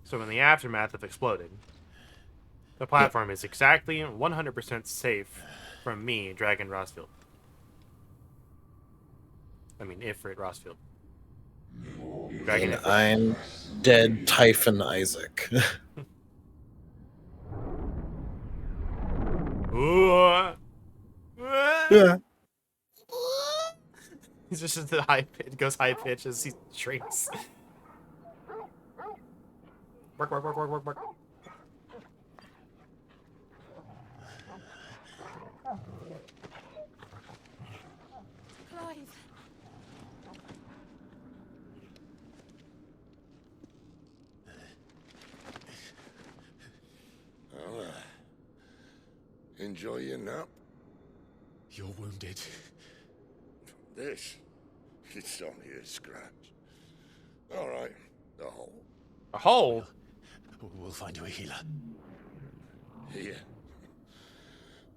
So in the aftermath of exploding, the platform is exactly 100% safe from me, Dragon Rossfield. I mean, Ifrit Rossfield. Dragon And Ifrit. I'm dead Typhon Isaac. Ooh. Yeah. He's just at the high pitch. It goes high pitch as he shrinks. Work, work, work, work, work, work. Clive. Well, enjoy your nap. You're wounded. This, it's only a scratch. All right, the hole. A hole? We'll find you a healer. Here.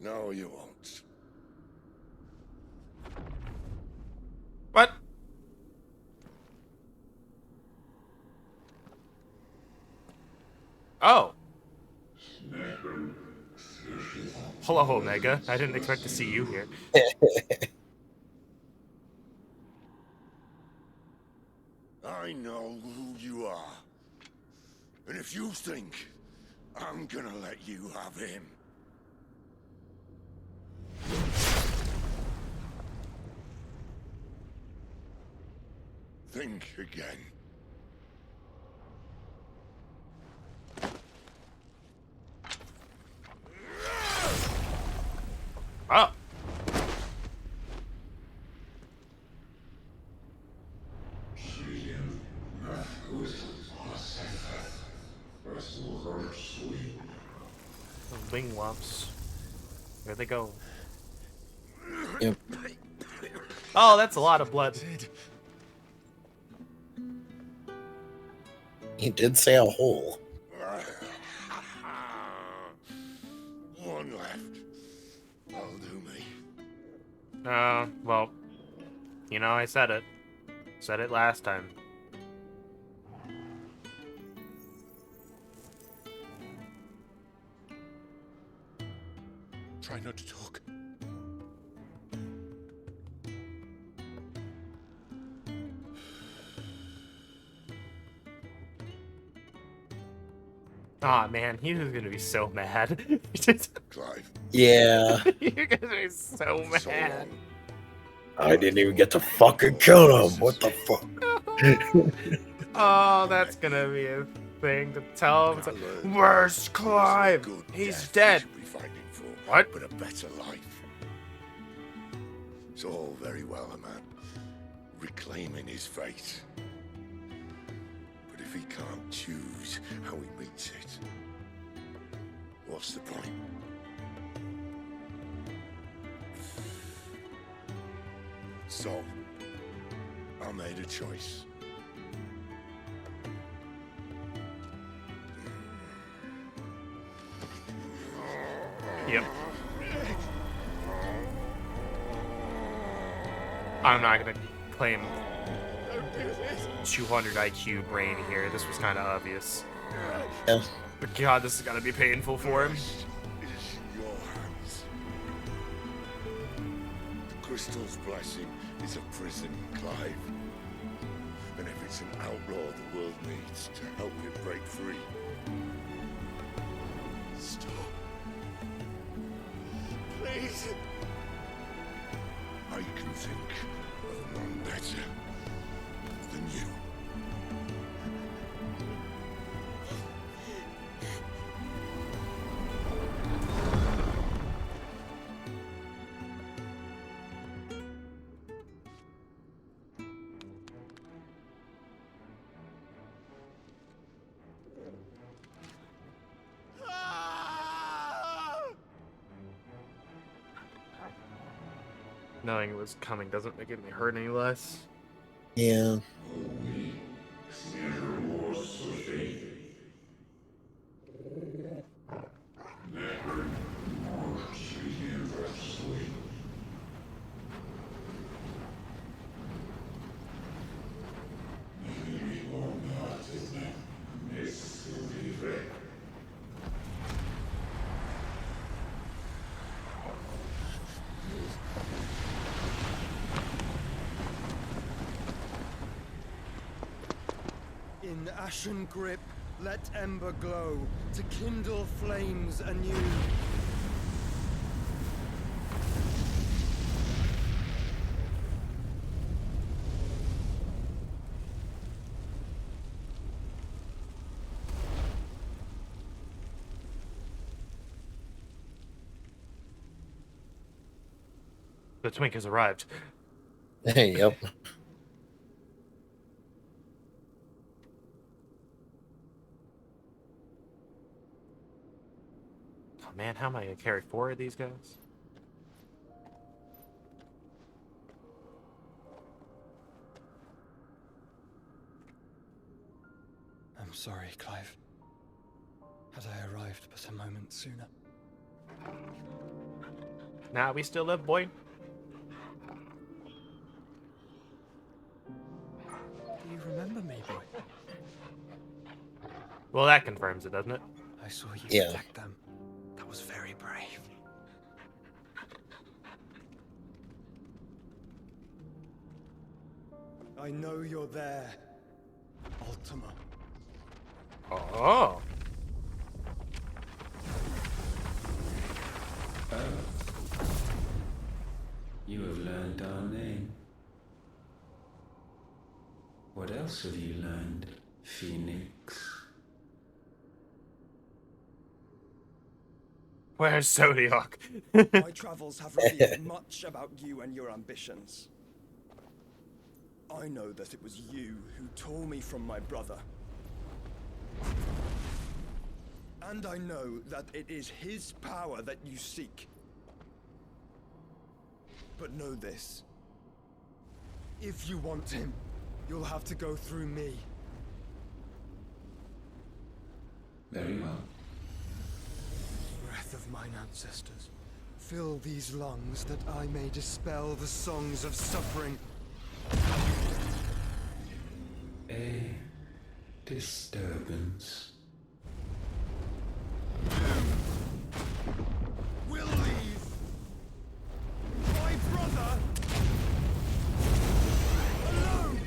No, you won't. What? Oh. Hello, Omega. I didn't expect to see you here. I know who you are. And if you think I'm gonna let you have him. Think again. Oh. Those wing lumps. Where'd they go? Yep. Oh, that's a lot of blood. He did say a hole. One left. That'll do me. Well, you know, I said it. Said it last time. Try not to talk. Aw, man, he was gonna be so mad. Clive. Yeah. You're gonna be so So mad. long. I didn't even get to fucking kill him. What the fuck? Oh, that's gonna be a thing to tell him. It's like, Learn. where's Clive? Good He's death dead. you should be fighting for. What? But a better life. It's all very well, a man reclaiming his fate. But if he can't choose how he meets it, what's the point? So, I made a choice. Yep. I'm not gonna claim 200 IQ brain here. This was kind of obvious. Yeah. But God, this is gonna be painful for him. Is in your hands. The crystal's blessing is a prison, Clive. And if it's an outlaw the world needs to help it break free. Stop. Please. I can think of none better than you. Knowing it was coming doesn't make it hurt any less. Yeah. Ashen grip, let ember glow, to kindle flames anew. The twink has arrived. Yep. Oh man, how am I gonna carry 4 of these guys? I'm sorry, Clive. Had I arrived but a moment sooner. Nah, we still live, boy. Do you remember me, boy? Well, that confirms it, doesn't it? I saw you Yeah. protect them. That was very brave. I know you're there, Ultima. Oh. You have learned our name. What else have you learned, Phoenix? Where's Zodiac? My travels have revealed much about you and your ambitions. I know that it was you who tore me from my brother. And I know that it is his power that you seek. But know this. If you want him, you'll have to go through me. Very well. Breath of mine ancestors, fill these lungs that I may dispel the songs of suffering. A disturbance. We'll leave. My brother alone.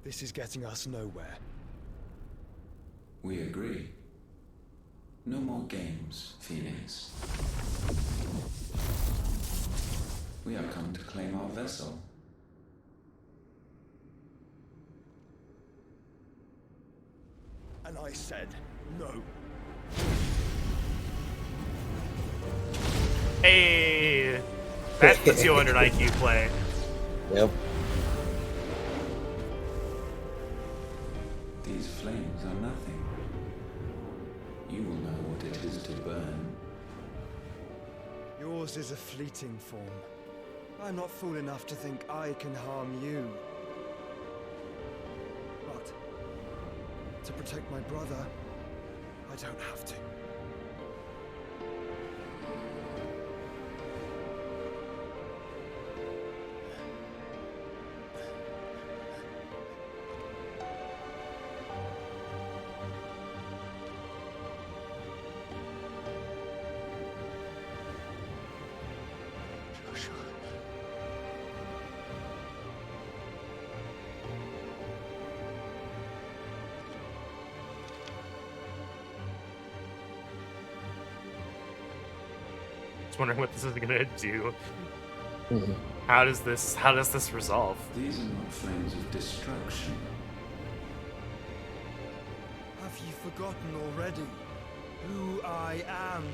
This is getting us nowhere. We agree. No more games, Phoenix. We have come to claim our vessel. And I said no. Hey, that's the 200 IQ play. Yep. These flames are nothing. You will know what it is to burn. Yours is a fleeting form. I'm not fool enough to think I can harm you. But to protect my brother, I don't have to. Just wondering what this is gonna do. Mhm. How does this resolve? These are not flames of destruction. Have you forgotten already who I am?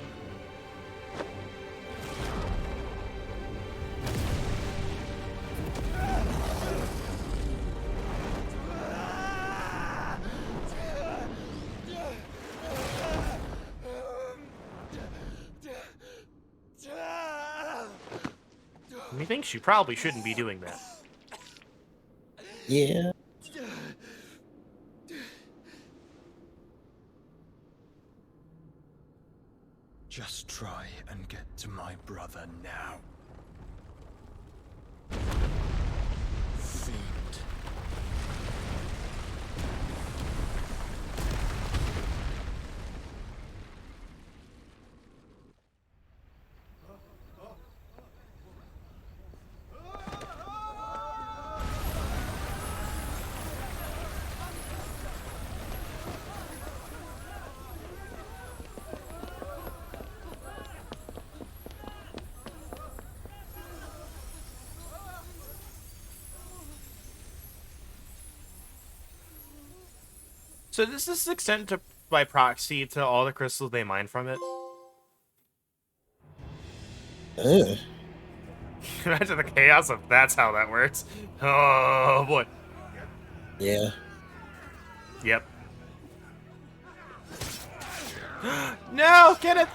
Methinks you probably shouldn't be doing that. Yeah. Just try and get to my brother now. Fiend. So does this extend to by proxy to all the crystals they mine from it? Ugh. Imagine the chaos if that's how that works. Oh boy. Yeah. Yep. No, get it!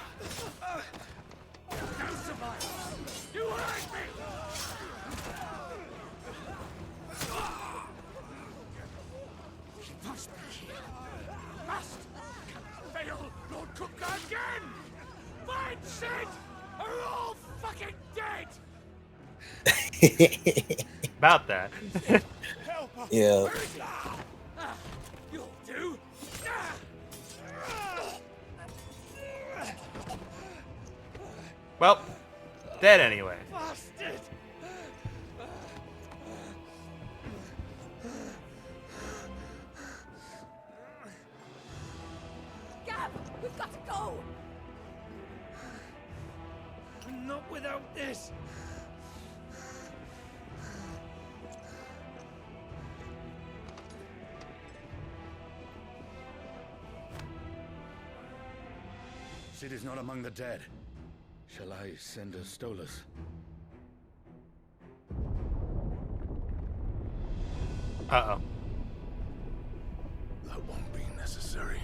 Fail, Lord Cookler again! Find Sid! Are all fucking dead! About that. Help us! Yeah. You'll do! Well, dead anyway. Bastard! Gab, we've got to go. Not without this! Sid is not among the dead. Shall I send a Stolas? Uh-oh. That won't be necessary.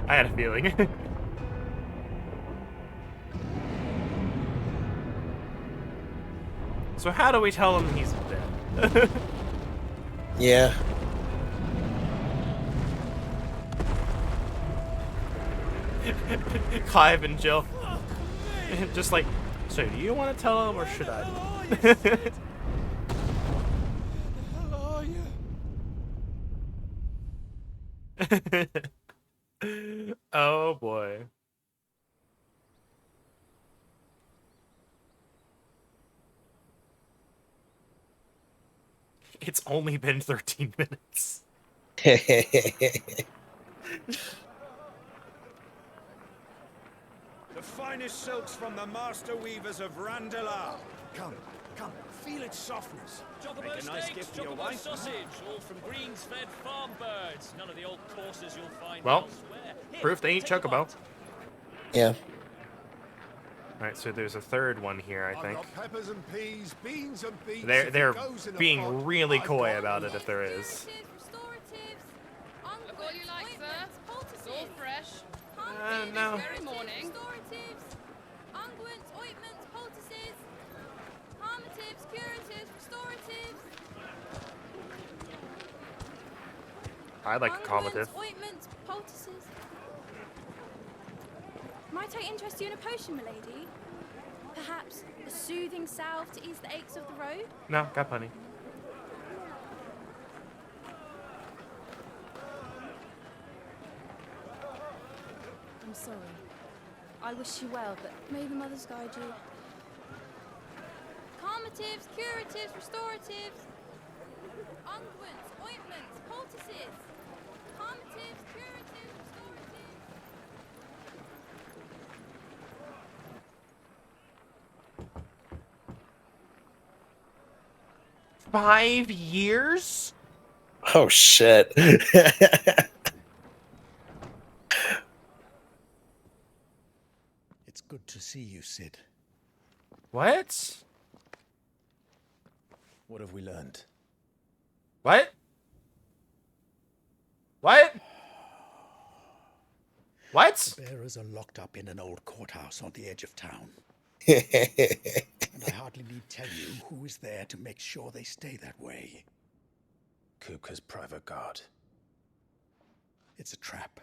I had a feeling. So how do we tell him he's dead? Yeah. Clive and Jill. Just like, so do you want to tell him or should I? Oh boy. It's only been 13 minutes. The finest silks from the master weavers of Randalar. Come, feel its softness. Chocobo Make a nice steaks, gift for your chocobo wife. sausage, all from greens-fed farm birds. None of the old courses you'll find Well, elsewhere. Here, proof they ain't take a chocobo. bite. Yeah. Alright, so there's a third one here, I think. I've got peppers and peas, beans and beets. They're being really coy about it if there is. Look what you like, sir. It's all fresh. No. Very morning. Restoratives, unguents, ointments, poultices, calmatives, curatives, restoratives. I like a calmative. Unguents, ointments, poultices. Might I interest you in a potion, milady? Perhaps a soothing salve to ease the aches of the road? No, got plenty. I'm sorry. I wish you well, but may the mothers guide you. Calmatives, curatives, restoratives, unguents, ointments, poultices. Calmatives, curatives, restoratives. 5 years? Oh shit. It's good to see you, Sid. What? What have we learned? What? What? What? Bearers are locked up in an old courthouse on the edge of town. And I hardly need tell you who is there to make sure they stay that way. Kupka's private guard. It's a trap.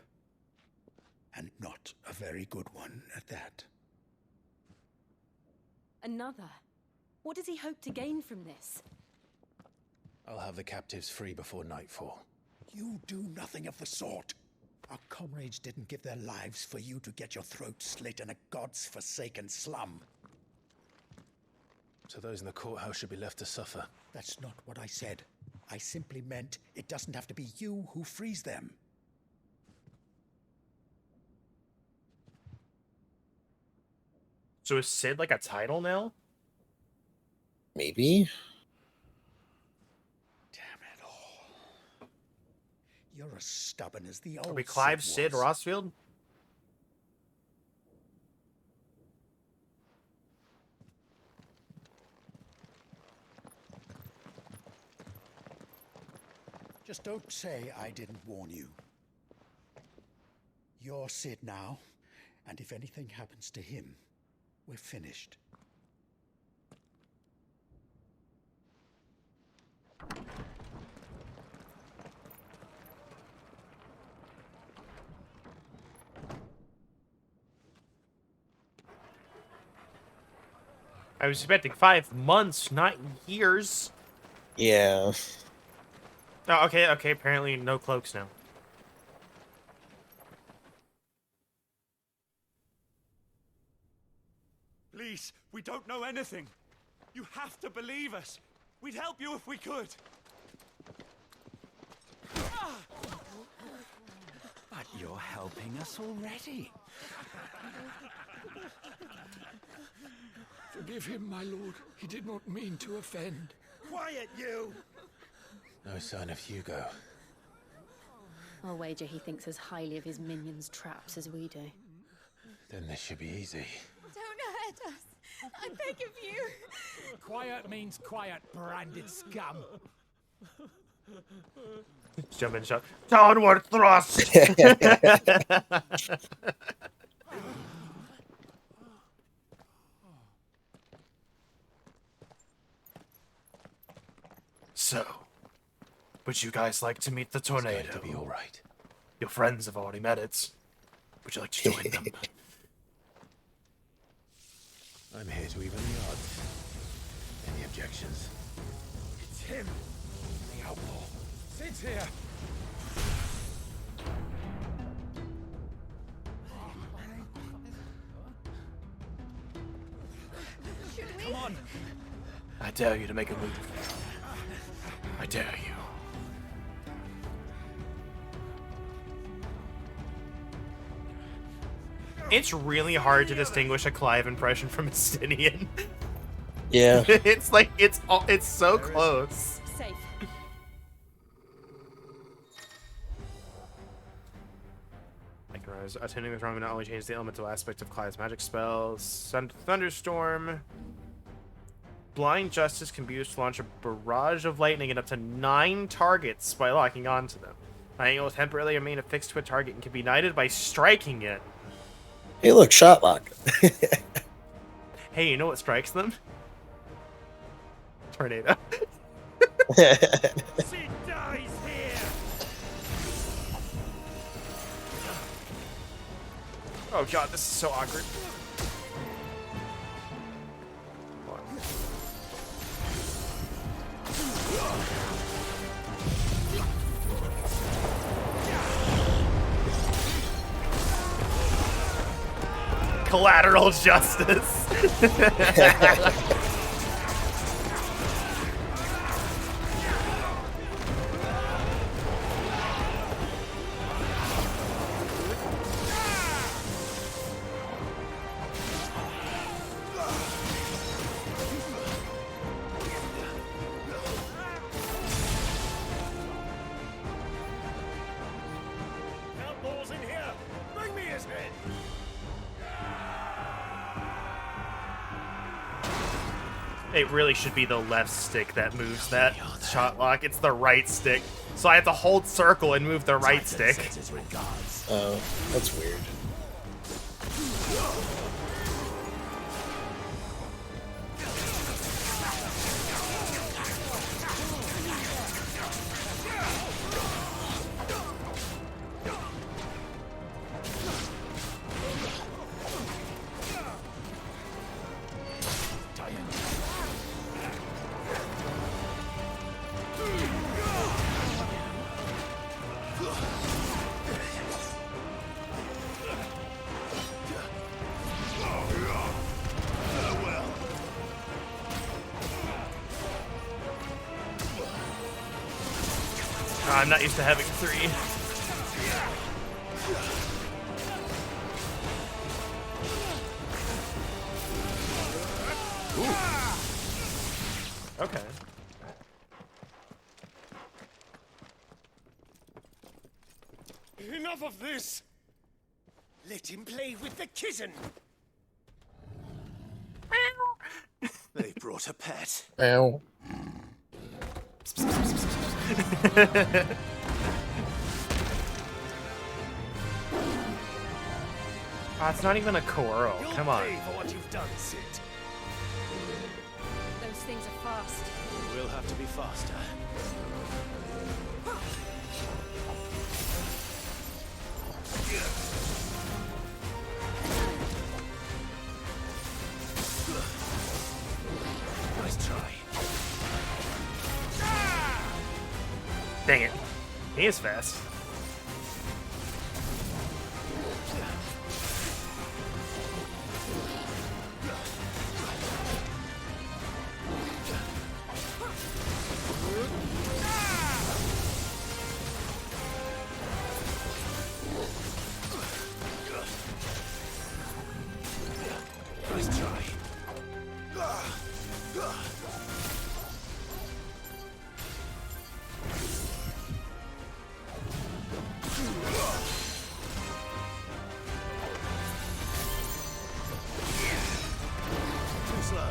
And not a very good one at that. Another? What does he hope to gain from this? I'll have the captives free before nightfall. You do nothing of the sort. Our comrades didn't give their lives for you to get your throat slit in a god's forsaken slum. So those in the courthouse should be left to suffer. That's not what I said. I simply meant it doesn't have to be you who frees them. So is Sid like a title now? Maybe. Damn You're as stubborn as the old Are we Clive Sid Sid was. Rossfield? Just don't say I didn't warn you. You're Sid now, and if anything happens to him, we're finished. I was expecting 5 months, not years. Yeah. Oh, okay, okay. Apparently, no cloaks now. Please, we don't know anything. You have to believe us. We'd help you if we could. But you're helping us already. Forgive him, my lord. He did not mean to offend. Quiet, you! No sign of Hugo. I'll wager he thinks as highly of his minions' traps as we do. Then this should be easy. Don't hurt us. I beg of you. Quiet means quiet, branded scum. Jump in shot. Downward thrust! So, would you guys like to meet the tornado? It's going to be all right. Your friends have already met it. Would you like to join them? I'm here to even the odds. Any objections? It's him, the outlaw. Sid's here. Come on. I dare you to make a move. I dare you. It's really hard to distinguish a Clive impression from a Stinian. Yeah. It's like it's so close. Safe. Attending this wrong will not only change the elemental aspect of Clive's magic spells. Thunderstorm. Blind Justice can be used to launch a barrage of lightning at up to 9 targets by locking onto them. Lightning will temporarily remain affixed to a target and can be ignited by striking it. Hey, look, shot lock. Hey, you know what strikes them? Tornado. Sid dies here. Oh god, this is so awkward. Collateral justice. Outlaws in here. Bring me his head. It really should be the left stick that moves that shot lock. It's the right stick. So I have to hold circle and move the right stick. Oh, that's weird. I'm not used to having 3. Ooh. Okay. Enough of this! Let him play with the kitten! They brought a pet. Ow. It's not even a Coral. You'll Come on. pay for what you've done, Sid. Those things are fast. We'll have to be faster. Nice try. Dang it. He is fast. Nice try. Too slow.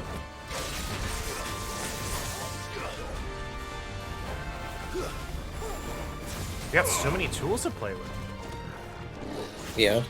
You got so many tools to play with. Yeah.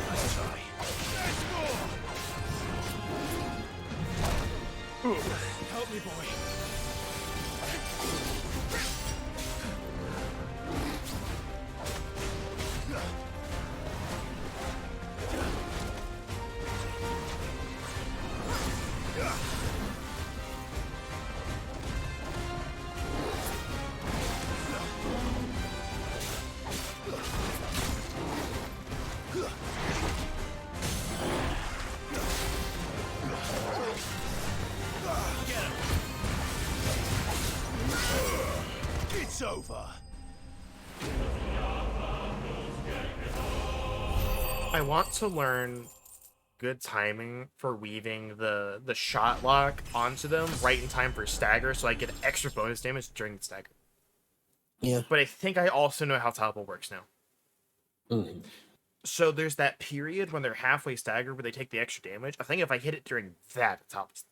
Nice try. Help me, boy. It's over. I want to learn good timing for weaving the shot lock onto them right in time for stagger so I get extra bonus damage during the stagger. Yeah. But I think I also know how topple works now. Mm. So there's that period when they're halfway staggered where they take the extra damage. I think if I hit it during that, it tops.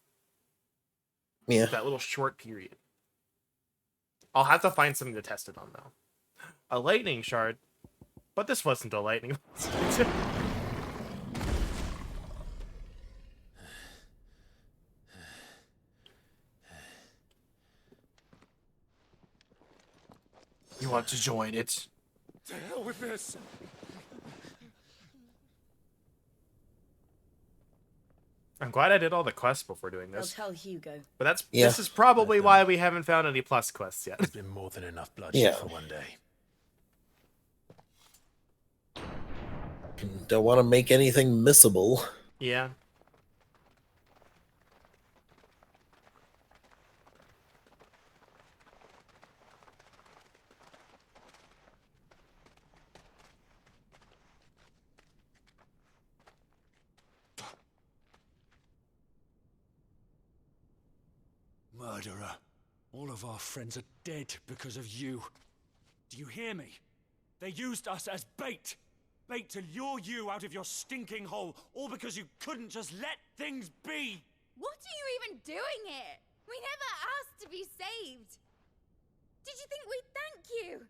Yeah. That little short period. I'll have to find something to test it on, though. A lightning shard. But this wasn't a lightning. You want to join it? To hell with this. I'm glad I did all the quests before doing I'll this. tell Hugo. But that's Yeah. this is probably why we haven't found any plus quests yet. There's been more than enough bloodshed Yeah. for one day. Don't want to make anything missable. Yeah. Murderer. All of our friends are dead because of you. Do you hear me? They used us as bait. Bait to lure you out of your stinking hole, all because you couldn't just let things be. What are you even doing here? We never asked to be saved. Did you think we'd thank you?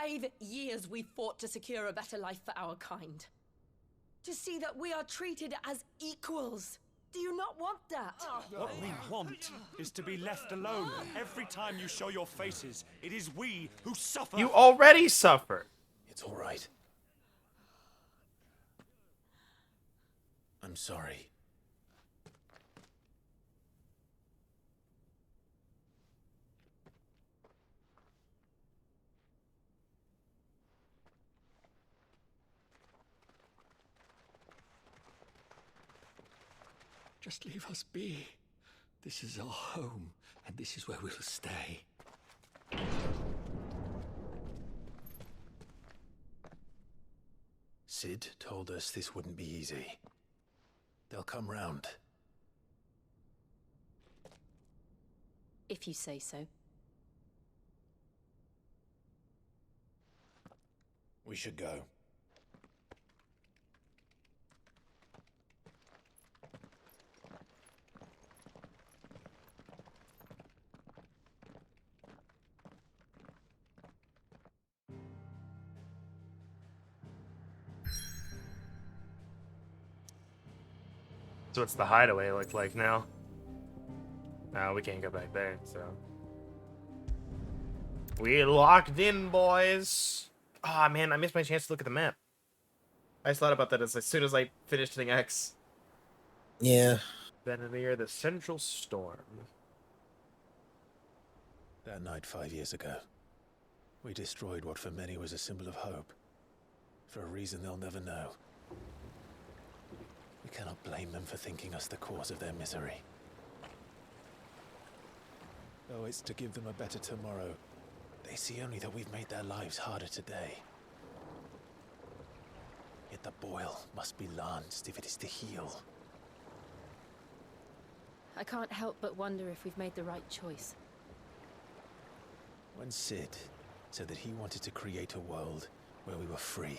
5 years we fought to secure a better life for our kind. To see that we are treated as equals. Do you not want that? What we want is to be left alone. Every time you show your faces, it is we who suffer. You already suffer. It's all right. I'm sorry. Just leave us be. This is our home, and this is where we'll stay. Sid told us this wouldn't be easy. They'll come round. If you say so. We should go. So what's the hideaway look like now? No, we can't go back there, so. We locked in, boys! Ah, man, I missed my chance to look at the map. I just thought about that as soon as I finished hitting X. Yeah. Then near the Central Storm. That night 5 years ago, we destroyed what for many was a symbol of hope. For a reason they'll never know. We cannot blame them for thinking us the cause of their misery. Though it's to give them a better tomorrow, they see only that we've made their lives harder today. Yet the boil must be lanced if it is to heal. I can't help but wonder if we've made the right choice. When Sid said that he wanted to create a world where we were free.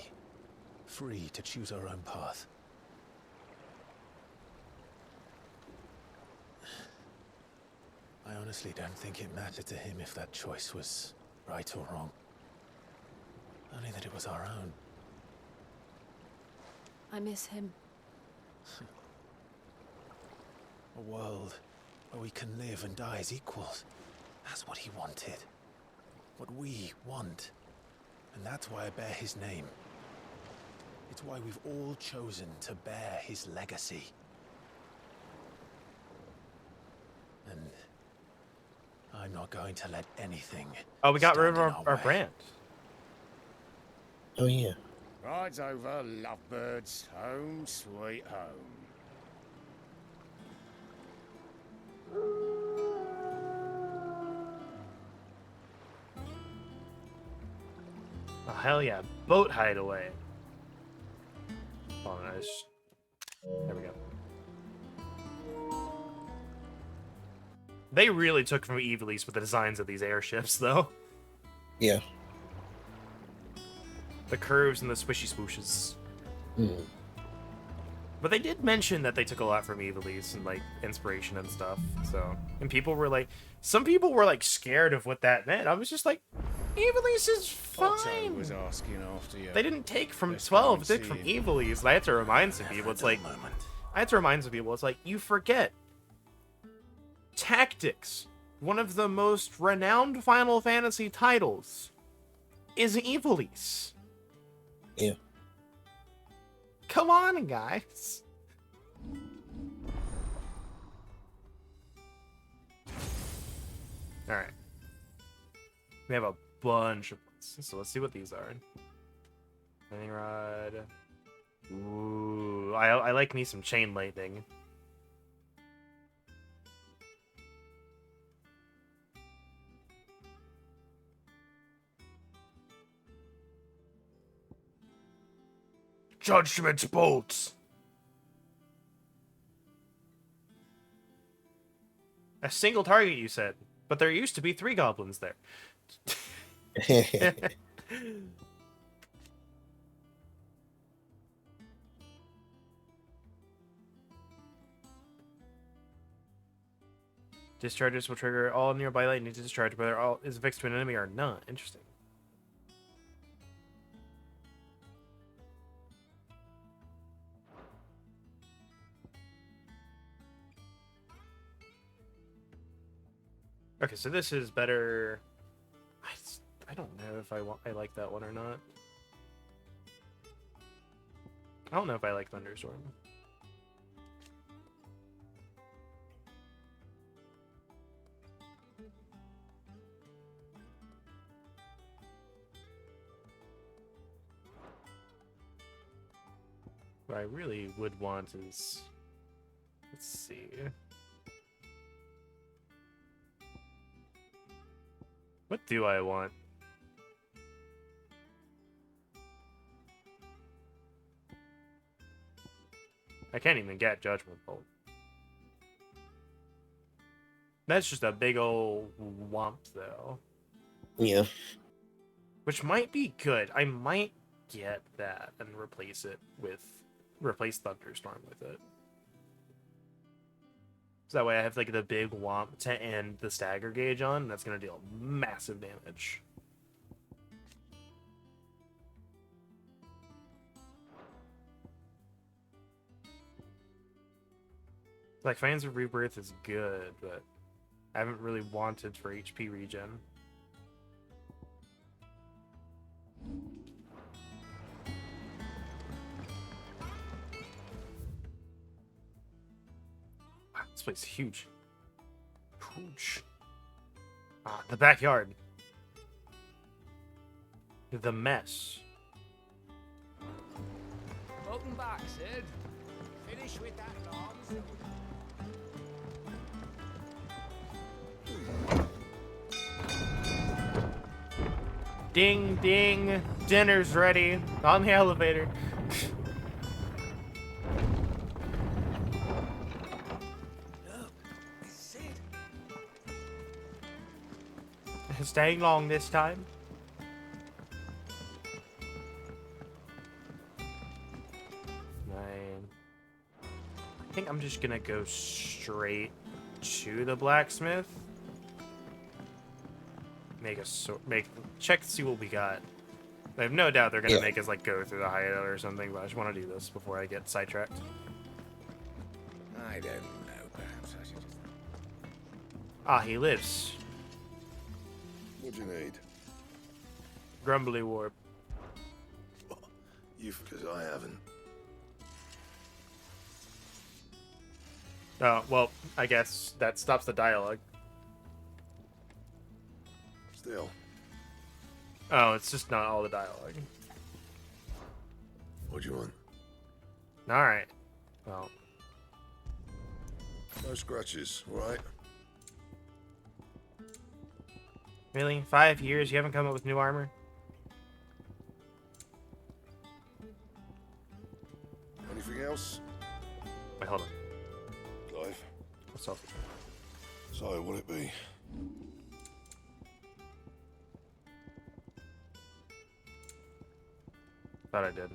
Free to choose our own path. I honestly don't think it mattered to him if that choice was right or wrong. Only that it was our own. I miss him. A world where we can live and die as equals. That's what he wanted. What we want. And that's why I bear his name. It's why we've all chosen to bear his legacy. And I'm not going to let anything. Oh, we got rid of stand in our way. brand. Oh, yeah. Rides over, lovebirds, home sweet home. Oh, hell yeah. Boat hideaway. Oh, nice. There we go. They really took from Evil East with the designs of these airships, though. Yeah. The curves and the swishy swooshes. Mm. But they did mention that they took a lot from Evil East and, like, inspiration and stuff, so. And people were like, some people were, like, scared of what that meant. I was just like, Evil East is Otto fine. was asking after you. They didn't take from Let's 12, go they and took from see him. Evil East. And I had to remind some people, it's like, I had to remind some people, it's like, you forget. Tactics, one of the most renowned Final Fantasy titles, is Evil East. Yeah. Come on, guys. Alright. We have a bunch of ones, so let's see what these are. Lightning Rod. Ooh, I like me some Chain Lightning. Judgment's bolts. A single target, you said, but there used to be 3 goblins there. Discharges will trigger all nearby lightning to discharge, whether all is affixed to an enemy or not. Interesting. Okay, so this is better. I don't know if I like that one or not. I don't know if I like Thunderstorm. What I really would want is, let's see. What do I want? I can't even get Judgment Bolt. That's just a big old womp, though. Yeah. Which might be good. I might get that and replace Thunderstorm with it. So that way I have like the big womp to end the stagger gauge on, and that's gonna deal massive damage. Like Fans of Rebirth is good, but I haven't really wanted for HP regen. Wow, this place is huge. Huge. Ah, the backyard. The mess. Welcome back, Sid. Finish with that nonsense. Ding, ding. Dinner's ready. On the elevator. Staying long this time. I think I'm just gonna go straight to the blacksmith. Check to see what we got. I have no doubt they're gonna make us like go through the hideout or something, but I just want to do this before I get sidetracked. I don't know. Perhaps I should just. Ah, he lives. What do you need? Grumbly warp. Because I haven't. Oh, well, I guess that stops the dialogue. Still. Oh, it's just not all the dialogue. What do you want? Alright. Well. No scratches, right? Really? 5 years? You haven't come up with new armor? Anything else? Wait, hold on. Clive? What's up? So, what'd it be? Thought I did.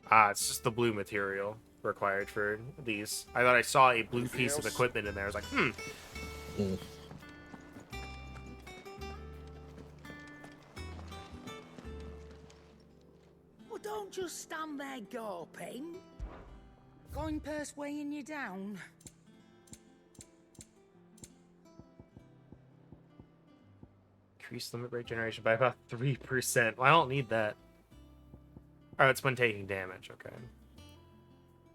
Ah, it's just the blue material required for these. I thought I saw a blue piece of equipment in there. I was like, Well, don't just stand there gawping. Coin purse weighing you down. Increase limit break generation by about 3%. Well, I don't need that. Oh, it's when taking damage. Okay.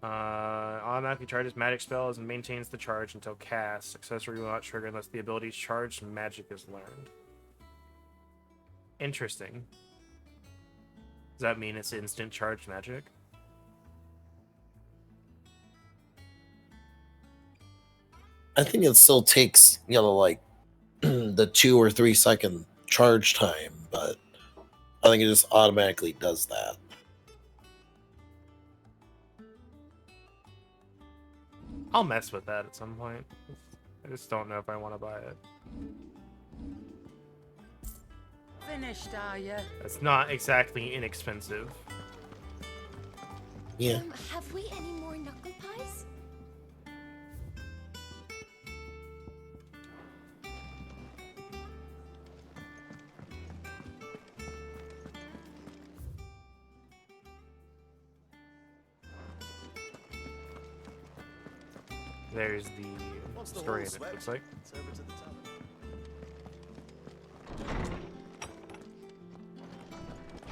Automatically charges magic spells and maintains the charge until cast. Successor will not trigger unless the ability's charged magic is learned. Interesting. Does that mean it's instant charged magic? I think it still takes, like the 2 or 3 second charge time, but I think it just automatically does that. I'll mess with that at some point. I just don't know if I want to buy it. Finished, are you? It's not exactly inexpensive. Yeah. Have we any more knuckle pies? There's the story in it, looks like.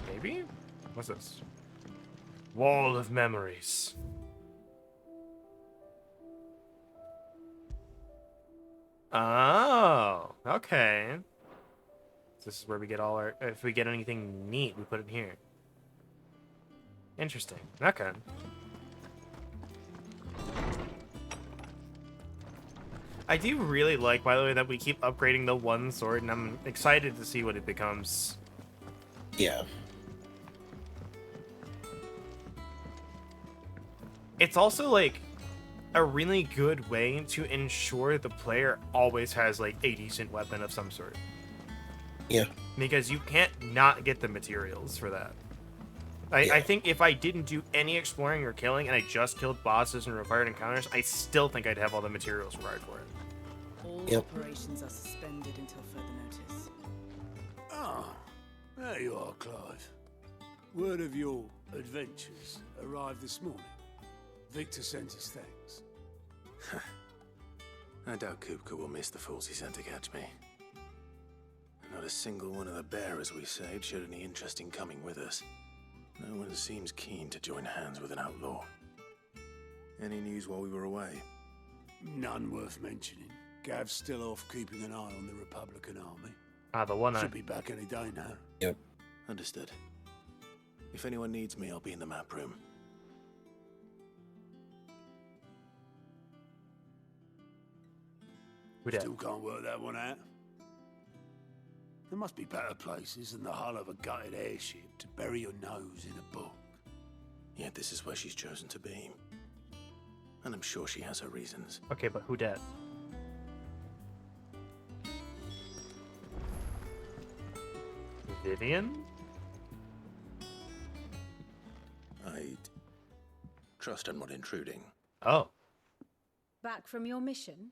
Maybe? What's this? Wall of Memories. Oh, okay. This is where we get all our... If we get anything neat, we put it here. Interesting. Okay. I do really like, by the way, that we keep upgrading the one sword, and I'm excited to see what it becomes. Yeah. It's also, like, a really good way to ensure the player always has, like, a decent weapon of some sort. Yeah. Because you can't not get the materials for that. I think if I didn't do any exploring or killing and I just killed bosses and required encounters, I still think I'd have all the materials required for it. All operations are suspended until further notice. Ah, there you are, Clive. Word of your adventures arrived this morning. Victor sent his thanks. I doubt Kupka will miss the fools he sent to catch me. Not a single one of the bearers we saved showed any interest in coming with us. No one seems keen to join hands with an outlaw. Any news while we were away? None worth mentioning. Gav's still off keeping an eye on the Republican army. Ah, the one Should be back any day now. Yep. Understood. If anyone needs me, I'll be in the map room. Still can't work that one out. There must be better places than the hull of a gutted airship to bury your nose in a book. Yet this is where she's chosen to be. And I'm sure she has her reasons. Okay, but who dead? Vivian? I'd trust I'm not intruding. Oh. Back from your mission?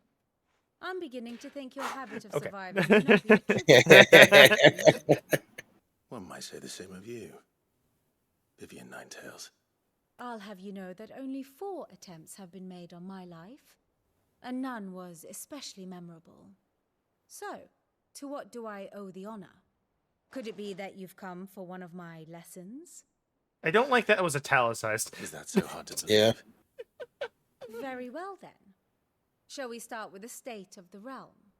I'm beginning to think your habit of Okay. surviving may not be a trick. One might say the same of you, Vivian Ninetails. I'll have you know that only 4 attempts have been made on my life, and none was especially memorable. So, to what do I owe the honor? Could it be that you've come for one of my lessons? I don't like that it was italicized. Is that so hard to believe? Yeah. Very well then. Shall we start with the state of the realm?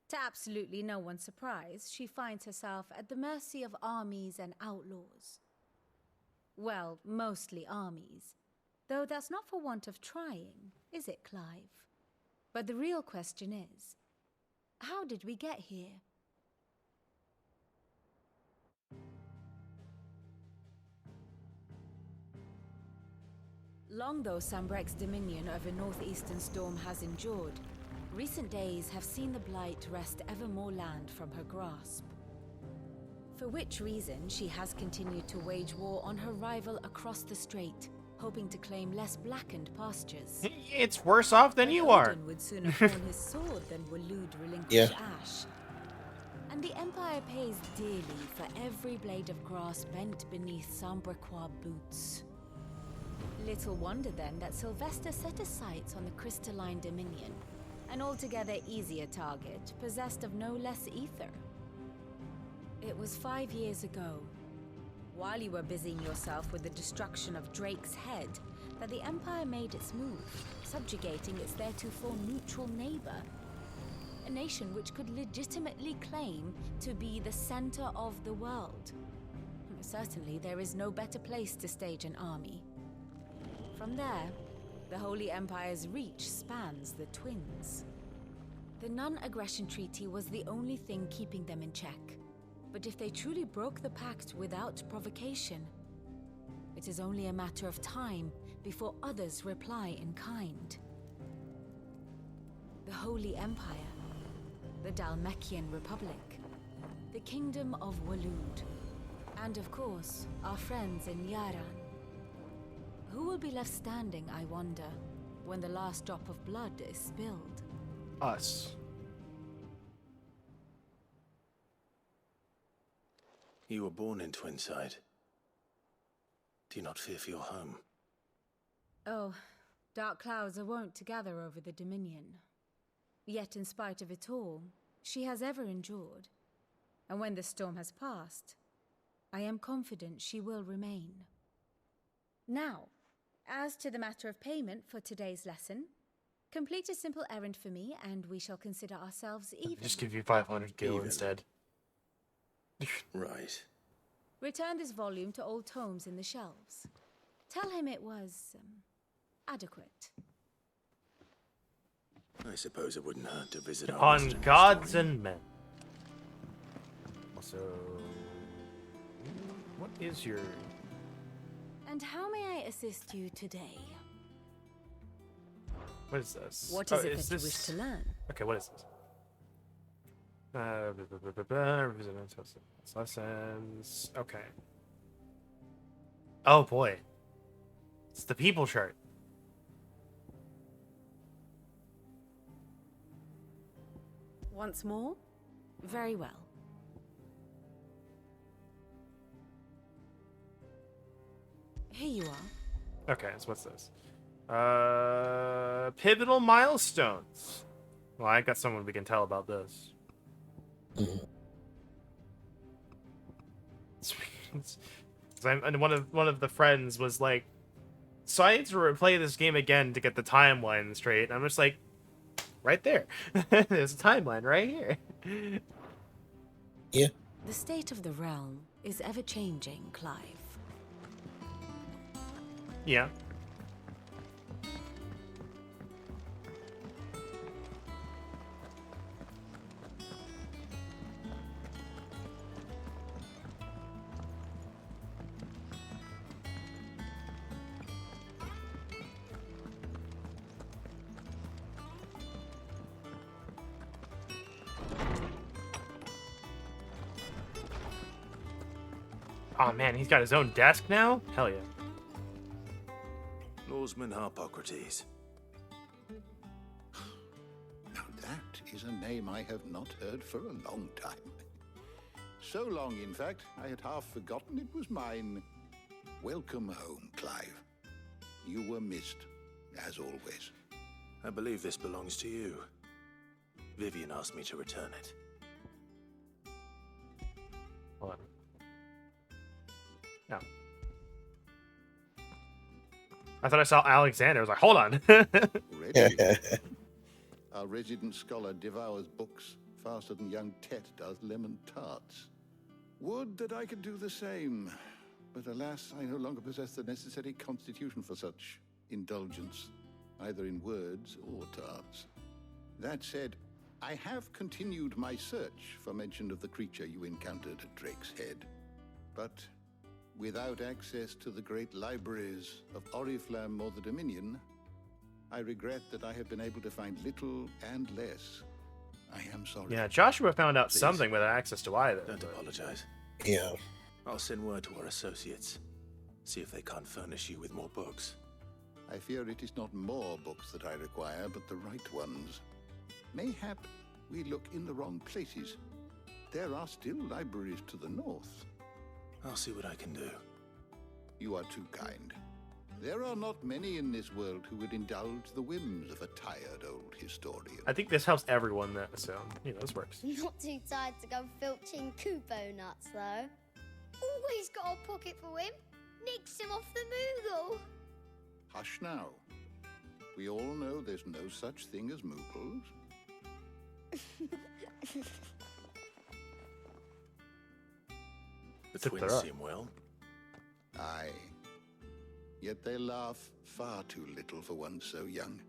To absolutely no one's surprise, she finds herself at the mercy of armies and outlaws. Well, mostly armies. Though that's not for want of trying, is it, Clive? But the real question is, how did we get here? Long though Sambrek's dominion over northeastern Storm has endured, recent days have seen the Blight wrest ever more land from her grasp. For which reason she has continued to wage war on her rival across the strait, hoping to claim less blackened pastures. It's worse off than you are. Odin would sooner pawn his sword than Waloed relinquish Yeah. Ash. And the Empire pays dearly for every blade of grass bent beneath Sambrequois boots. Little wonder then that Sylvester set his sights on the crystalline dominion, an altogether easier target, possessed of no less ether. It was 5 years ago, while you were busying yourself with the destruction of Drake's head, that the Empire made its move, subjugating its theretofore neutral neighbor. A nation which could legitimately claim to be the center of the world. Certainly, there is no better place to stage an army. From there, the Holy Empire's reach spans the Twins. The non-aggression treaty was the only thing keeping them in check. But if they truly broke the pact without provocation, it is only a matter of time before others reply in kind. The Holy Empire, the Dhalmekian Republic, the Kingdom of Waloed, and of course, our friends in Yaran. Who will be left standing, I wonder, when the last drop of blood is spilled? Us. You were born in Twinside. Do you not fear for your home? Oh, dark clouds are wont to gather over the Dominion. Yet in spite of it all, she has ever endured. And when the storm has passed, I am confident she will remain. Now, as to the matter of payment for today's lesson, complete a simple errand for me, and we shall consider ourselves even. Just give you 500 gil Even. instead. Right. Return this volume to old tomes in the shelves. Tell him it was adequate. I suppose it wouldn't hurt to visit our On resident gods historian. and men. Also, what is your... And how may I assist you today? What is this? What is Oh, it that this... you wish to learn? Okay, what is this? Lessons. Okay. Oh boy. It's the people chart. Once more? Very well. Here you are. Okay, so what's this? Pivotal milestones. Well, I got someone we can tell about this. And one of the friends was like, so I need to replay this game again to get the timeline straight. And I'm just like, right there. There's a timeline right here. Yeah. The state of the realm is ever changing, Clive. Yeah. Oh man, he's got his own desk now? Hell yeah. Norseman Harpocrates. Now that is a name I have not heard for a long time. So long, in fact, I had half forgotten it was mine. Welcome home, Clive. You were missed, as always. I believe this belongs to you. Vivian asked me to return it. Hold on. No. I thought I saw Alexander. I was like, hold on. Ready? Our resident scholar devours books faster than young Tet does lemon tarts. Would that I could do the same. But alas, I no longer possess the necessary constitution for such indulgence, either in words or tarts. That said, I have continued my search for mention of the creature you encountered at Drake's Head. But without access to the great libraries of Oriflamme or the Dominion, I regret that I have been able to find little and less. I am sorry. Yeah, Joshua found out Please. something without access to either. Don't apologize. Yeah. I'll send word to our associates. See if they can't furnish you with more books. I fear it is not more books that I require, but the right ones. Mayhap we look in the wrong places. There are still libraries to the north. I'll see what I can do. You are too kind. There are not many in this world who would indulge the whims of a tired old historian. I think this helps everyone, that so, you know, this works. Not too tired to go filching Kupo nuts, though. Always got a pocket for him. Nicks him off the Moogle. Hush now. We all know there's no such thing as Moogles. The Think twins there are. seem well. Aye. Yet they laugh far too little for one so young.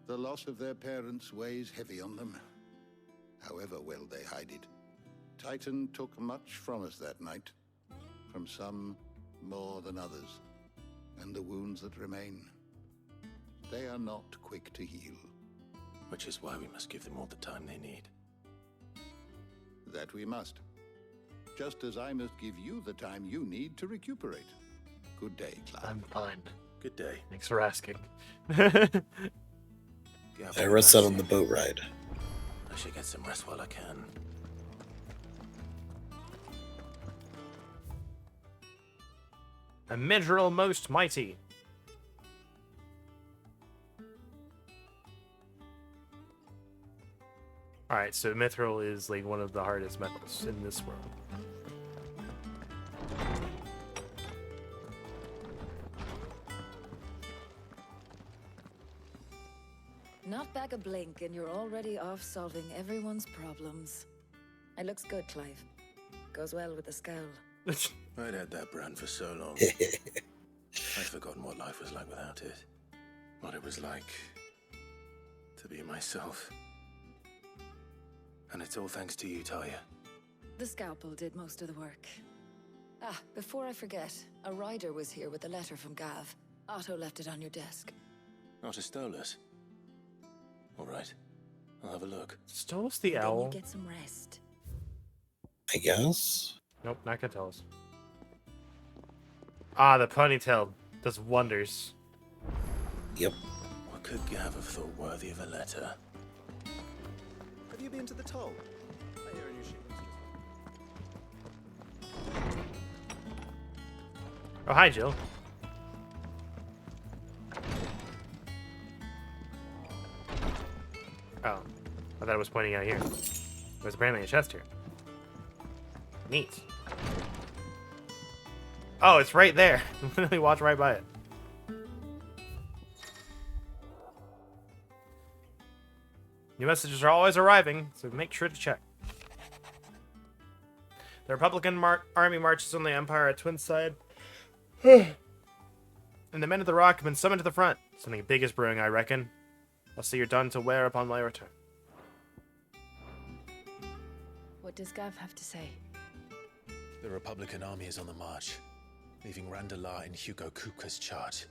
The loss of their parents weighs heavy on them, however well they hide it. Titan took much from us that night, from some more than others, and the wounds that remain, they are not quick to heal. Which is why we must give them all the time they need. That we must. Just as I must give you the time you need to recuperate. Good day, Clive. I'm fine. Good day. Thanks for asking. I rested on the boat ride. I should get some rest while I can. Immeasurable most mighty. Alright, so mithril is like one of the hardest metals in this world. Not back a blink, and you're already off solving everyone's problems. It looks good, Clive. Goes well with the scowl. I'd had that brand for so long. I'd forgotten what life was like without it. What it was like to be myself. And it's all thanks to you, Talia. The scalpel did most of the work. Ah, before I forget, a rider was here with a letter from Gav. Otto left it on your desk. Not a Stolas. All right, I'll have a look. Stolas the Then owl? you get some rest. I guess. Nope, not gonna tell us. Ah, the ponytail does wonders. Yep. What could Gav have thought worthy of a letter? Have you been to the toll? I hear a new ship. Oh, hi, Jill. Oh, I thought it was pointing out here. There's apparently a chest here. Neat. Oh, it's right there. Literally walked right by it. New messages are always arriving, so make sure to check. The Republican army marches on the Empire at Twinside. And the men of the Rock have been summoned to the front. Something big is brewing, I reckon. I'll see you're done to wear upon my return. What does Gav have to say? The Republican army is on the march, leaving Randalar in Hugo Kupka's charge.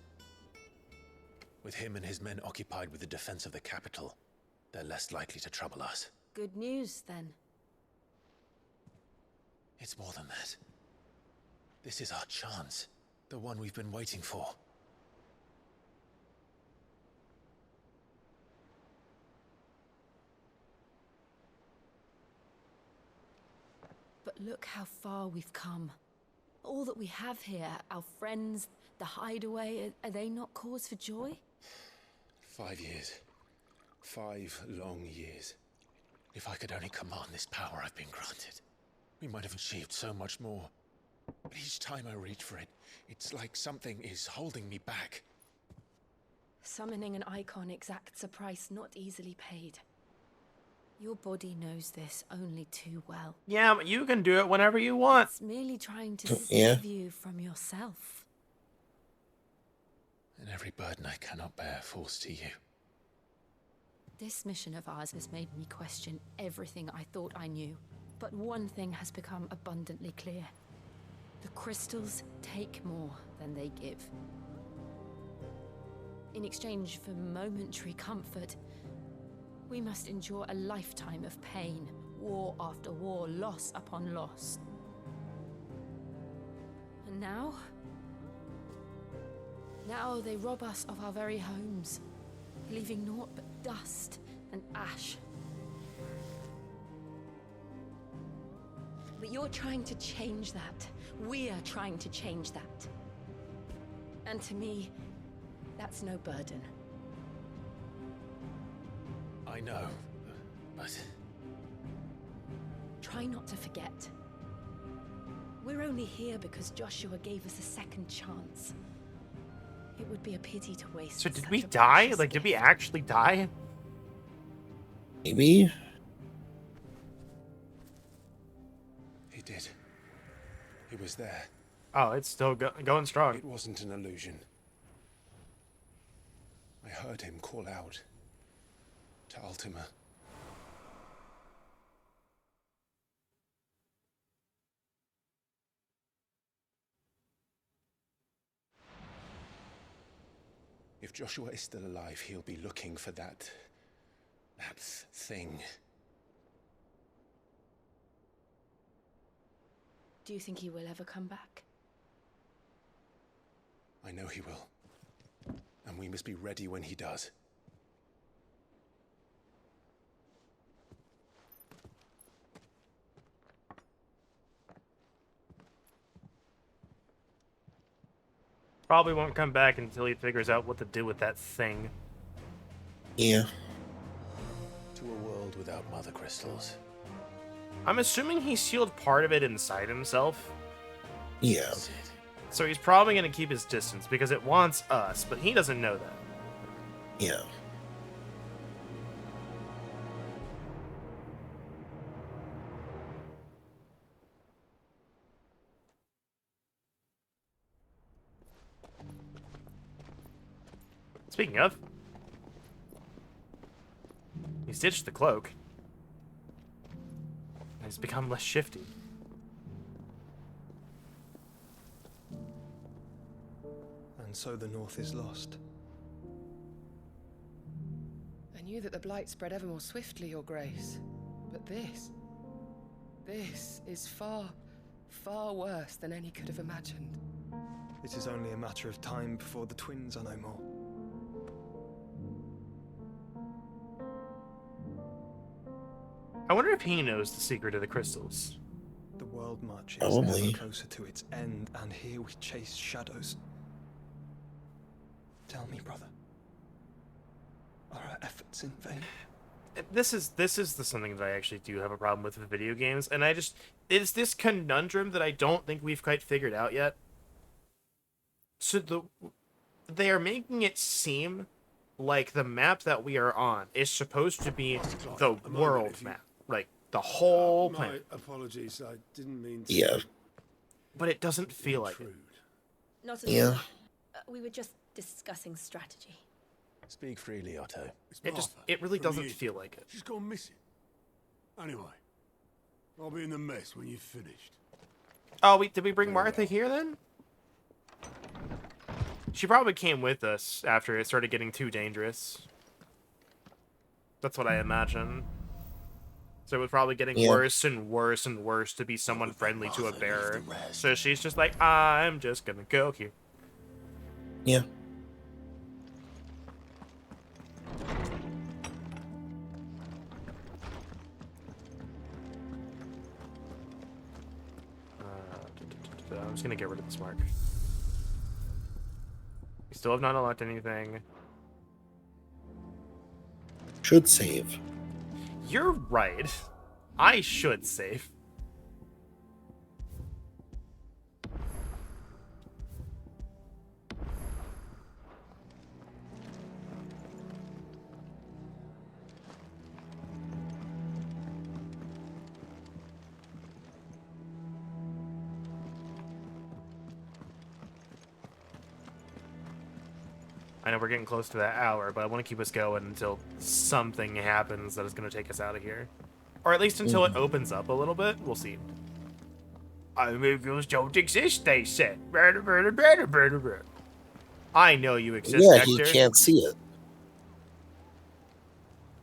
With him and his men occupied with the defense of the capital, they're less likely to trouble us. Good news, then. It's more than that. This is our chance. The one we've been waiting for. But look how far we've come. All that we have here, our friends, the hideaway, are they not cause for joy? 5 years. 5 long years. If I could only command this power I've been granted, we might have achieved so much more. But each time I reach for it, it's like something is holding me back. Summoning an icon exacts a price not easily paid. Your body knows this only too well. Yeah, but you can do it whenever you want. It's merely trying to Yeah. save you from yourself. And every burden I cannot bear falls to you. This mission of ours has made me question everything I thought I knew. But one thing has become abundantly clear. The crystals take more than they give. In exchange for momentary comfort, we must endure a lifetime of pain, war after war, loss upon loss. And now they rob us of our very homes, leaving naught but dust and ash. But you're trying to change that. We're trying to change that. And to me, that's no burden. I know, but... Try not to forget. We're only here because Joshua gave us a second chance. It would be a pity to waste. So did such we a die? precious Like, did we gift. actually die? Maybe. He did. He was there. Oh, it's still going strong. It wasn't an illusion. I heard him call out to Ultima. If Joshua is still alive, he'll be looking for that thing. Do you think he will ever come back? I know he will. And we must be ready when he does. Probably won't come back until he figures out what to do with that thing. Yeah. To to a world without mother crystals. I'm assuming he sealed part of it inside himself. Yeah. So he's probably going to keep his distance because it wants us, but he doesn't know that. Yeah. Speaking of, he stitched the cloak. And he's become less shifty. And so the North is lost. I knew that the blight spread ever more swiftly, Your Grace. But this is far, far worse than any could have imagined. It is only a matter of time before the twins are no more. I wonder if he knows the secret of the crystals. The world marches Probably. ever closer to its end, and here we chase shadows. Tell me, brother, are our efforts in vain? This is something that I actually do have a problem with video games, and it's this conundrum that I don't think we've quite figured out yet. So they are making it seem like the map that we are on is supposed to be the world map, like the whole planet. My apologies, I didn't mean to. Yeah. But it doesn't feel like it. Not at Yeah. all. We were just discussing strategy. Speak freely, Otto. It really doesn't feel like it. She's gone missing. Anyway, I'll be in the mess when you've finished. Oh, did we bring Martha here then? She probably came with us after it started getting too dangerous. That's what I imagine. So it was probably getting worse and worse and worse to be someone friendly to a bearer. So she's just like, I'm just gonna go here. Yeah. I'm just gonna get rid of this mark. We still have not unlocked anything. Should save. You're right. I should save. I know we're getting close to that hour, but I want to keep us going until something happens that is going to take us out of here. Or at least until it opens up a little bit. We'll see. Movies don't exist, they said. I know you exist, Yeah, Hector. he can't see it.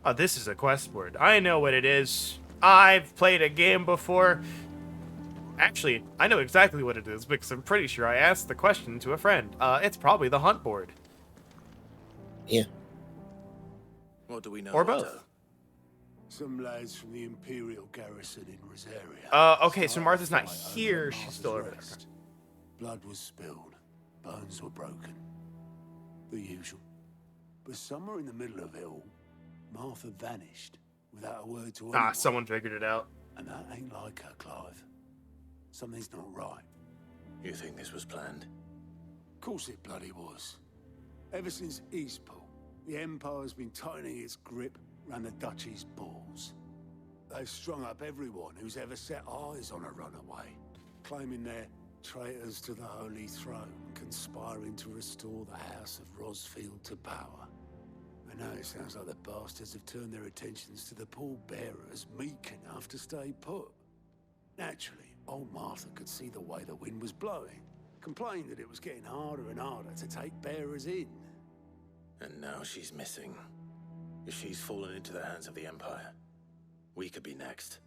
Oh, this is a quest word. I know what it is. I've played a game before. Actually, I know exactly what it is because I'm pretty sure I asked the question to a friend. It's probably the hunt board. Yeah. What do we know? Or both. Otto? Some lads from the Imperial garrison in Rosaria. Okay, so Martha's not here. She's still over there. Blood was spilled. Bones were broken. The usual. But somewhere in the middle of it all, Martha vanished without a word to anyone. Someone figured it out. And that ain't like her, Clive. Something's not right. You think this was planned? Of course it bloody was. Ever since Eastpool, the Empire's been tightening its grip around the Duchy's balls. They've strung up everyone who's ever set eyes on a runaway, claiming they're traitors to the Holy Throne, conspiring to restore the House of Rosfield to power. And now it sounds like the bastards have turned their attentions to the pallbearers meek enough to stay put. Naturally, old Martha could see the way the wind was blowing, complained that it was getting harder and harder to take bearers in. And now she's missing. If she's fallen into the hands of the Empire, we could be next.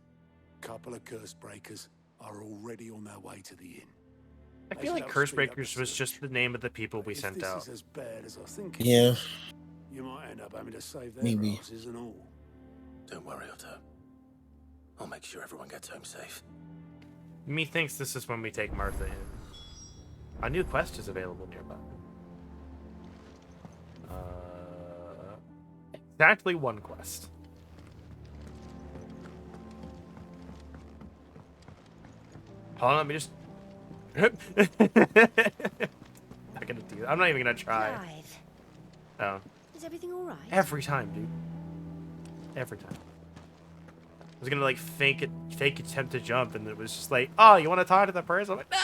Couple of curse breakers are already on their way to the inn. I feel like Curse Breakers was just the name of the people we sent out. If this is as bad as I think it Yeah. is, you might end up having to save their Maybe. asses and all. Don't worry, Otto. I'll make sure everyone gets home safe. Methinks this is when we take Martha in. A new quest is available nearby. Exactly one quest. Hold on, let me just... Not gonna do that. I'm not even gonna try. Clive, Oh. is everything all right? Every time, dude. Every time. I was gonna like fake attempt to jump, and it was just like, oh, you want to talk to the person? I'm like, no.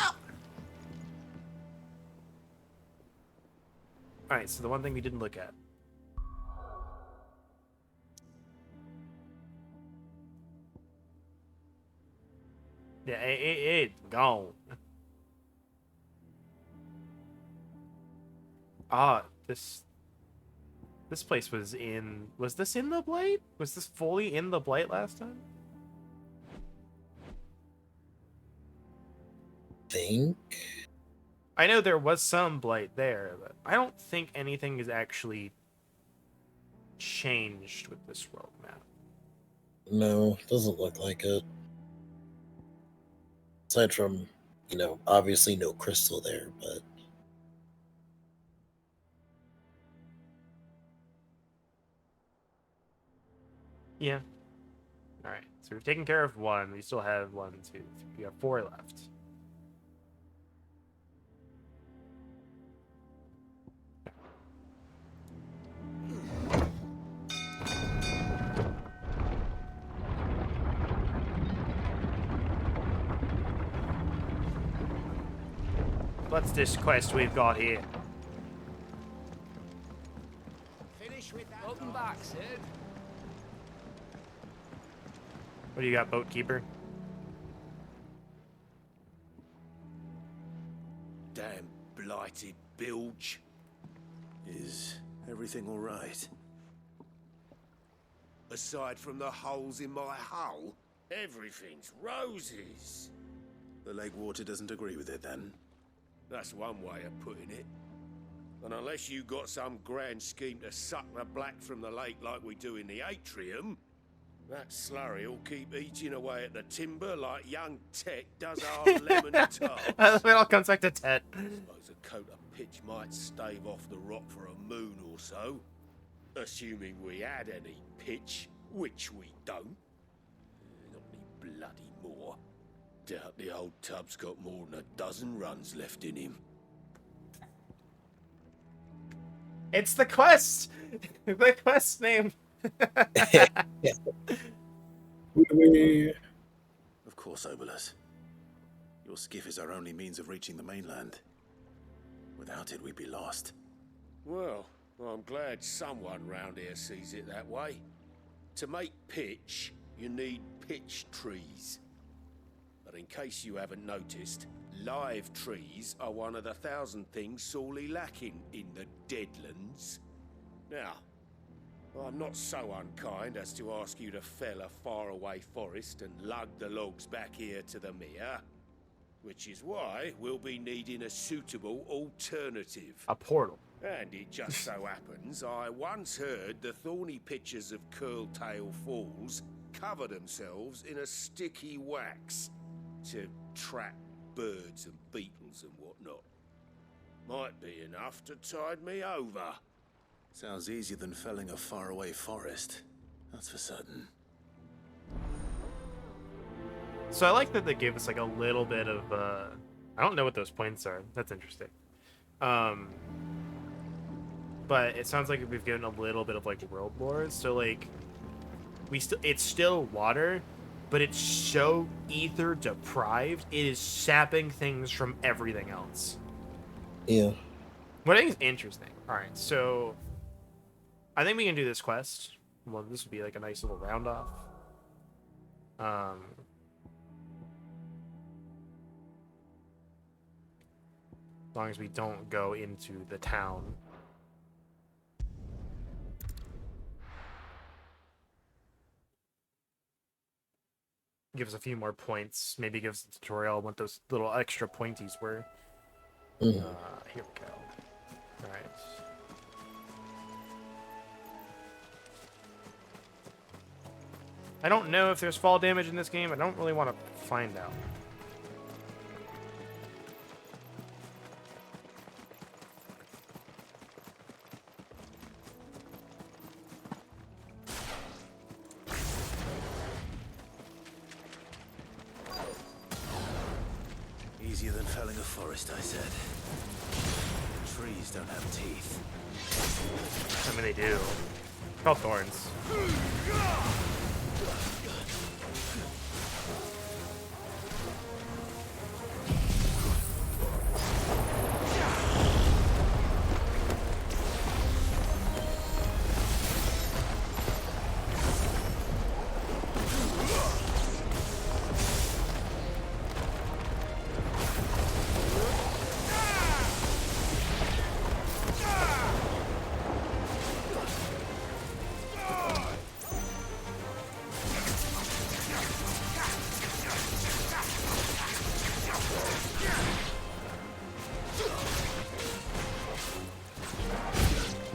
All right, so the one thing we didn't look at. Yeah, it gone. Ah, this place was in... Was this in the Blight? Was this fully in the Blight last time? Think? I know there was some Blight there, but I don't think anything is actually changed with this world map. No, doesn't look like it. Aside from, you know, obviously no crystal there, but... Yeah. Alright, so we've taken care of one. We still have 1, 2, 3. We have 4 left. What's this quest we've got here? Finish with that. Welcome back, Sid. What do you got, Boat Keeper? Damn blighted bilge. Is everything all right? Aside from the holes in my hull, everything's roses. The lake water doesn't agree with it, then? That's one way of putting it. And unless you got some grand scheme to suck the black from the lake like we do in the atrium, that slurry'll keep eating away at the timber like young Tet does our lemon tart. It all comes back to Tet. I suppose a coat of pitch might stave off the rock for a moon or so. Assuming we had any pitch, which we don't. Not any bloody more. Doubt the old tub's got more than a dozen runs left in him. It's the quest! The quest name! Of course, Obolus. Your skiff is our only means of reaching the mainland. Without it, we'd be lost. Well, I'm glad someone round here sees it that way. To make pitch, you need pitch trees. But in case you haven't noticed, live trees are one of the 1,000 things sorely lacking in the Deadlands. Now, I'm not so unkind as to ask you to fell a faraway forest and lug the logs back here to the mere, which is why we'll be needing a suitable alternative. A portal. And it just so happens I once heard the thorny pitchers of Curltail Falls cover themselves in a sticky wax to trap birds and beetles and whatnot. Might be enough to tide me over. Sounds easier than felling a faraway forest. That's for certain. So I like that they gave us like a little bit of I don't know what those points are. That's interesting. But it sounds like we've given a little bit of like world lore. So like it's still water, but it's so ether deprived, it is sapping things from everything else. Yeah. What I think is interesting. Alright, so I think we can do this quest. Well, this would be like a nice little round off. As long as we don't go into the town. Give us a few more points. Maybe give us a tutorial what those little extra pointies were. Here we go. Alright. I don't know if there's fall damage in this game. I don't really want to find out. easier than felling a forest, I said. Trees don't have teeth. I mean, they do. Called thorns.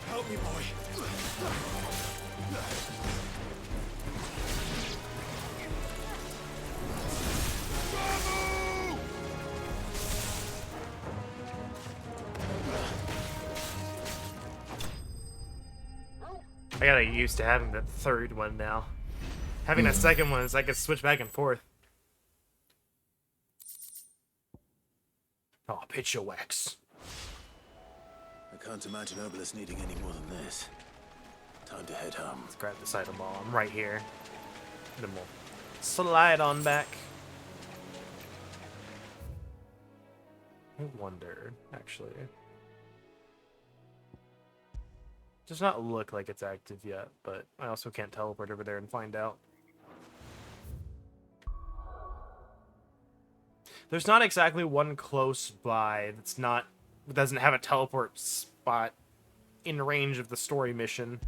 Help me, boy. I gotta get used to having that third one now. Having that second one is I can switch back and forth. Oh, pitch your wax. I can't imagine Obelisk needing any more than this. Time to head home. Let's grab this item ball. I'm right here. Then we'll slide on back. I wonder, actually. Does not look like it's active yet, but I also can't teleport over there and find out. There's not exactly one close by that's not doesn't have a teleport spot in range of the story mission.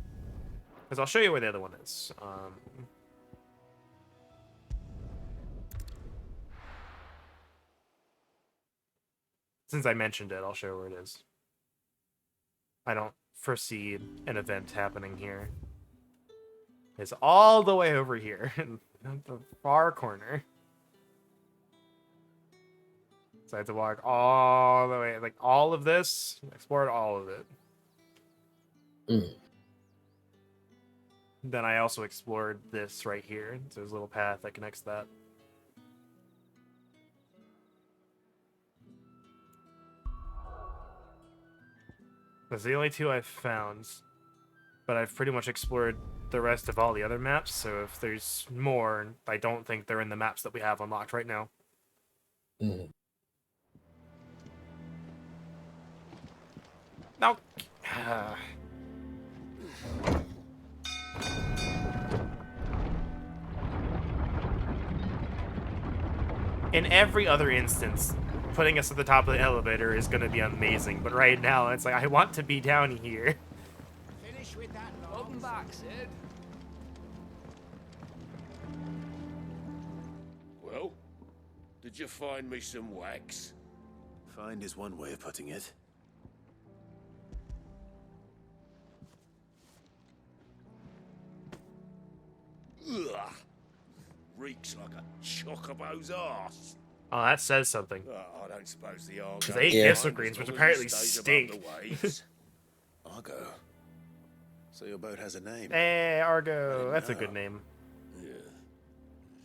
Because I'll show you where the other one is. Since I mentioned it, I'll show you where it is. I don't foresee an event happening here. It's all the way over here in the far corner. So I have to walk all the way, like all of this, explored all of it. Then I also explored this right here. So there's a little path that connects that. That's the only two I've found, but I've pretty much explored the rest of all the other maps, so if there's more, I don't think they're in the maps that we have unlocked right now. Now, in every other instance, putting us at the top of the elevator is going to be amazing, but right now it's like I want to be down here. Finish with that. Welcome back, Sid. Well, did you find me some wax? Find is one way of putting it. Ugh. Reeks like a chocobo's arse. Oh, that says something. Oh, I don't suppose the Argo. Because they ate Gissel Greens, which apparently stink. Argo. So your boat has a name. Hey, Argo. That's a good name. Yeah.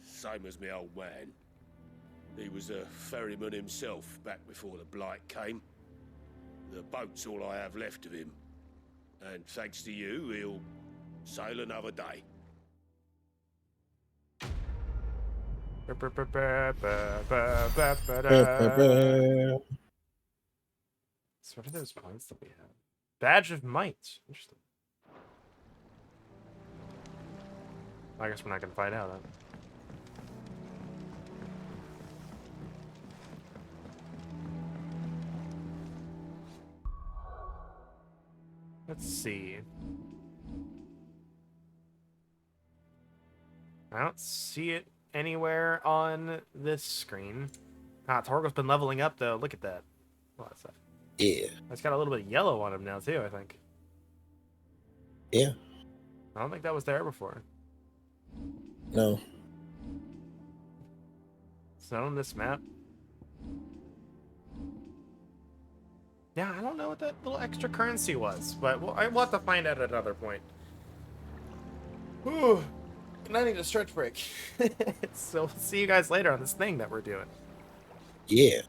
Same as me old man. He was a ferryman himself back before the Blight came. The boat's all I have left of him. And thanks to you, he'll sail another day. So what are those points that we have? Badge of Might. Interesting. I guess we're not gonna find out then. Let's see. I don't see it anywhere on this screen. Ah, Torgo's been leveling up though. Look at that. Oh, that's that. Yeah. It's got a little bit of yellow on him now too, I think. Yeah. I don't think that was there before. No. It's not on this map. Yeah, I don't know what that little extra we'll have to find out at another point. Whew. And I need a stretch break. So we'll see you guys later on this thing that we're doing. Yeah.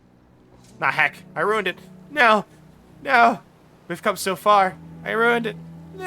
Nah, heck. I ruined it. No. No. We've come so far. I ruined it. No.